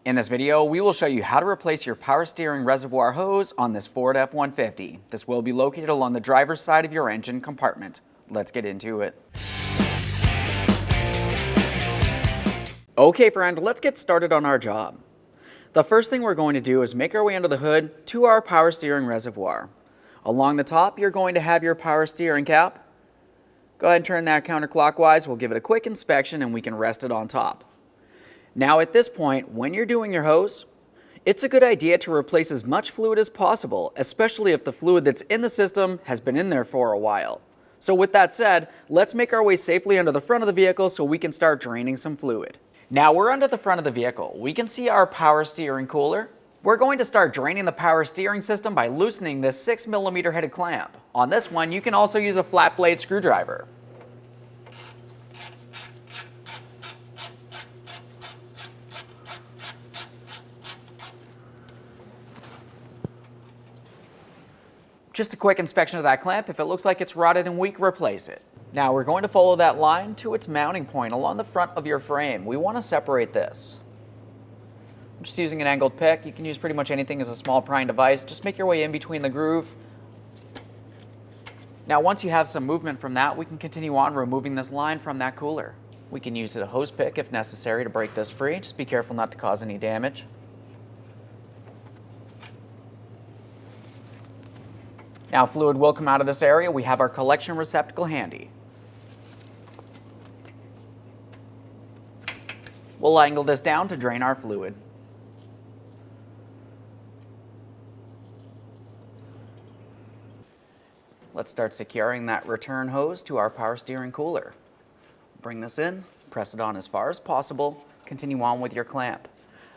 In this video, we will show you how to replace your power steering reservoir hose on this Ford F-150. This will be located along the driver's side of your engine compartment. Let's get into it. Okay friend, let's get started on our job. The first thing we're going to do is make our way under the hood to our power steering reservoir. Along the top, you're going to have your power steering cap. Go ahead and turn that counterclockwise. We'll give it a quick inspection and we can rest it on top. Now at this point, when you're doing your hose, it's a good idea to replace as much fluid as possible, especially if the fluid that's in the system has been in there for a while. So with that said, let's make our way safely under the front of the vehicle so we can start draining some fluid. Now we're under the front of the vehicle. We can see our power steering cooler. We're going to start draining the power steering system by loosening this 6mm headed clamp. On this one, you can also use a flat blade screwdriver. Just a quick inspection of that clamp. If it looks like it's rotted and weak, replace it. Now we're going to follow that line to its mounting point along the front of your frame. We want to separate this. I'm just using an angled pick. You can use pretty much anything as a small prying device. Just make your way in between the groove. Now once you have some movement from that, we can continue on removing this line from that cooler. We can use a hose pick if necessary to break this free. Just be careful not to cause any damage. Now fluid will come out of this area. We have our collection receptacle handy. We'll angle this down to drain our fluid. Let's start securing that return hose to our power steering cooler. Bring this in, press it on as far as possible, continue on with your clamp.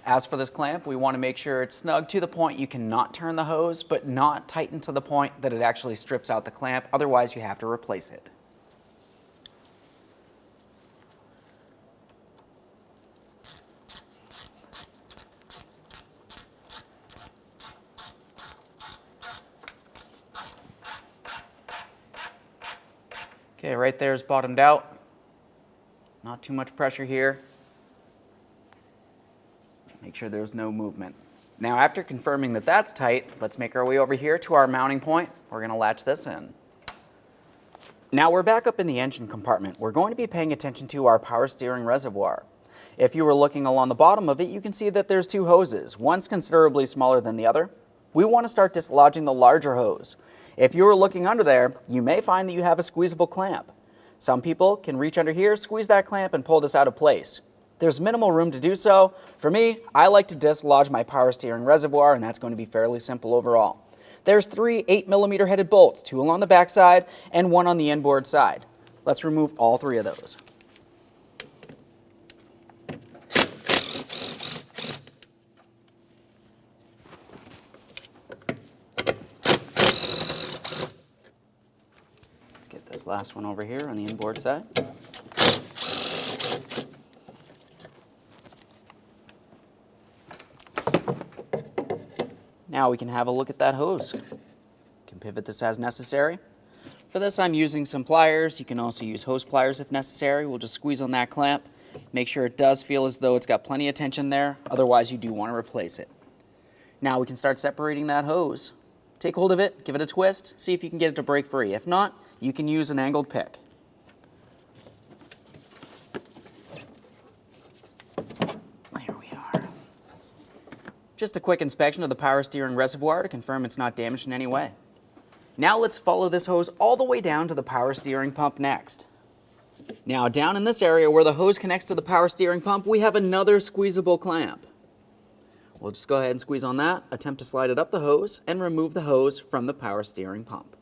As for this clamp, we want to make sure it's snug to the point you cannot turn the hose, but not tighten to the point that it actually strips out the clamp, otherwise you have to replace it. Okay, right there is bottomed out. Not too much pressure here. Make sure there's no movement. Now after confirming that that's tight, let's make our way over here to our mounting point. We're going to latch this in. Now we're back up in the engine compartment. We're going to be paying attention to our power steering reservoir. If you were looking along the bottom of it, you can see that there's two hoses. One's considerably smaller than the other. We want to start dislodging the larger hose. If you were looking under there, you may find that you have a squeezable clamp. Some people can reach under here, squeeze that clamp, and pull this out of place. There's minimal room to do so. For me, I like to dislodge my power steering reservoir, and that's going to be fairly simple overall. There's 3 8mm headed bolts, 2 along the back side and 1 on the inboard side. Let's remove all 3 of those. Let's get this last one over here on the inboard side. Now we can have a look at that hose. You can pivot this as necessary. For this I'm using some pliers. You can also use hose pliers if necessary. We'll just squeeze on that clamp. Make sure it does feel as though it's got plenty of tension there. Otherwise you do want to replace it. Now we can start separating that hose. Take hold of it, give it a twist, see if you can get it to break free. If not, you can use an angled pick. Just a quick inspection of the power steering reservoir to confirm it's not damaged in any way. Now let's follow this hose all the way down to the power steering pump next. Now down in this area where the hose connects to the power steering pump, we have another squeezable clamp. We'll just go ahead and squeeze on that, attempt to slide it up the hose, and remove the hose from the power steering pump.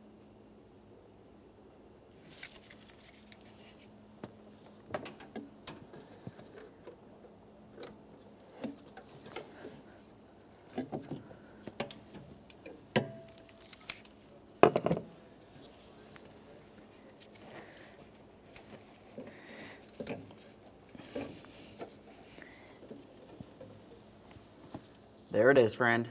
There it is, friend.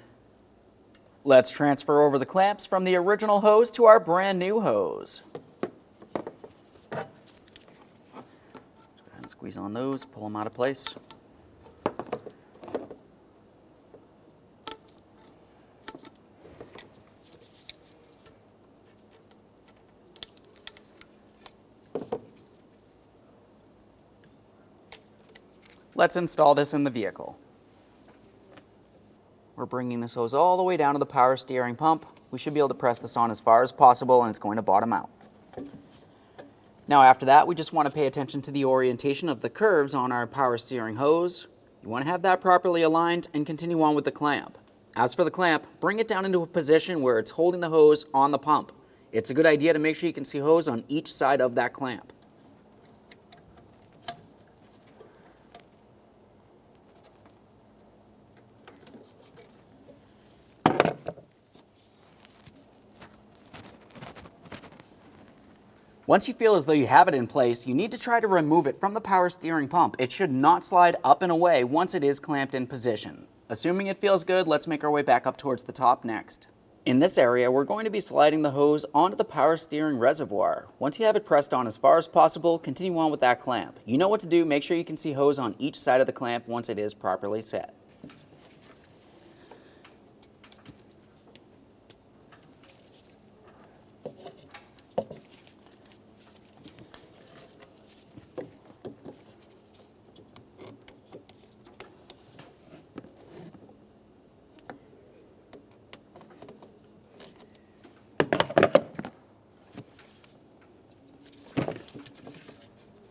Let's transfer over the clamps from the original hose to our brand new hose. Just go ahead and squeeze on those, pull them out of place. Let's install this in the vehicle. We're bringing this hose all the way down to the power steering pump. We should be able to press this on as far as possible and it's going to bottom out. Now after that, we just want to pay attention to the orientation of the curves on our power steering hose. You want to have that properly aligned and continue on with the clamp. As for the clamp, bring it down into a position where it's holding the hose on the pump. It's a good idea to make sure you can see hose on each side of that clamp. Once you feel as though you have it in place, you need to try to remove it from the power steering pump. It should not slide up and away once it is clamped in position. Assuming it feels good, let's make our way back up towards the top next. In this area, we're going to be sliding the hose onto the power steering reservoir. Once you have it pressed on as far as possible, continue on with that clamp. You know what to do, make sure you can see hose on each side of the clamp once it is properly set.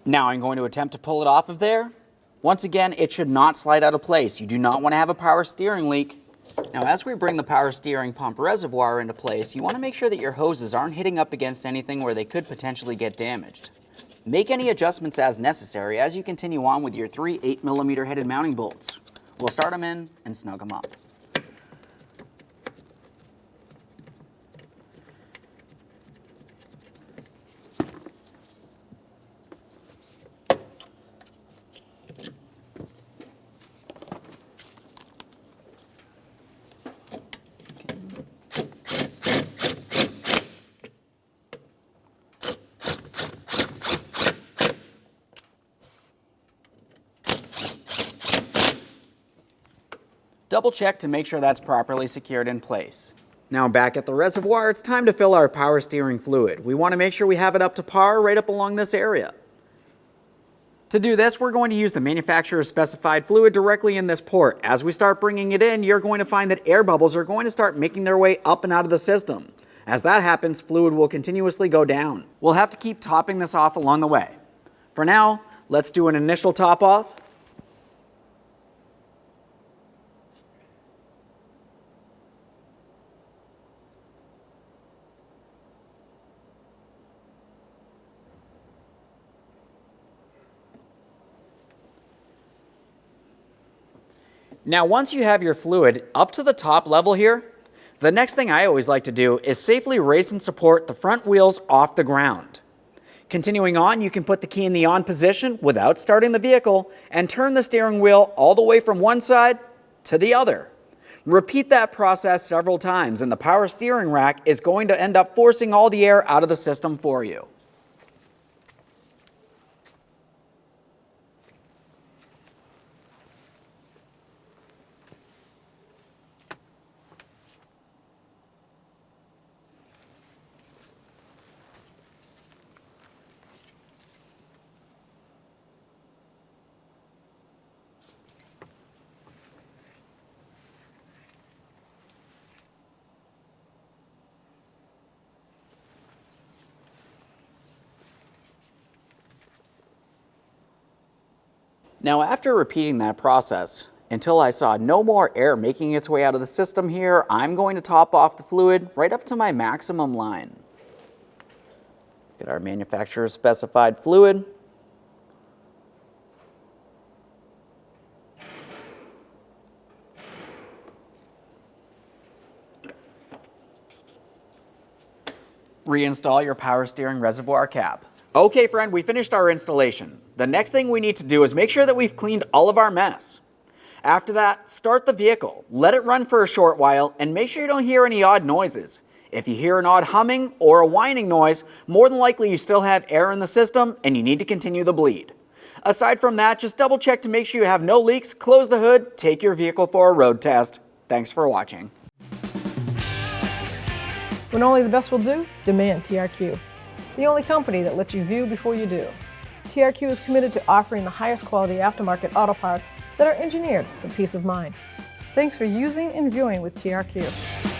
Now I'm going to attempt to pull it off of there. Once again, it should not slide out of place. You do not want to have a power steering leak. Now as we bring the power steering pump reservoir into place, you want to make sure that your hoses aren't hitting up against anything where they could potentially get damaged. Make any adjustments as necessary as you continue on with your 3 8mm headed mounting bolts. We'll start them in and snug them up. Double check to make sure that's properly secured in place. Now back at the reservoir, it's time to fill our power steering fluid. We want to make sure we have it up to par right up along this area. To do this, we're going to use the manufacturer's specified fluid directly in this port. As we start bringing it in, you're going to find that air bubbles are going to start making their way up and out of the system. As that happens, fluid will continuously go down. We'll have to keep topping this off along the way. For now, let's do an initial top off. Now, once you have your fluid up to the top level here, the next thing I always like to do is safely raise and support the front wheels off the ground. Continuing on, you can put the key in the on position without starting the vehicle and turn the steering wheel all the way from one side to the other. Repeat that process several times and the power steering rack is going to end up forcing all the air out of the system for you. Now after repeating that process until I saw no more air making its way out of the system here, I'm going to top off the fluid right up to my maximum line. Get our manufacturer's specified fluid. Reinstall your power steering reservoir cap. Okay, friend, we finished our installation. The next thing we need to do is make sure that we've cleaned all of our mess. After that, start the vehicle, let it run for a short while, and make sure you don't hear any odd noises. If you hear an odd humming or a whining noise, more than likely you still have air in the system and you need to continue the bleed. Aside from that, just double check to make sure you have no leaks, close the hood, take your vehicle for a road test. Thanks for watching. When only the best will do, demand TRQ. The only company that lets you view before you do. TRQ is committed to offering the highest quality aftermarket auto parts that are engineered for peace of mind. Thanks for using and viewing with TRQ.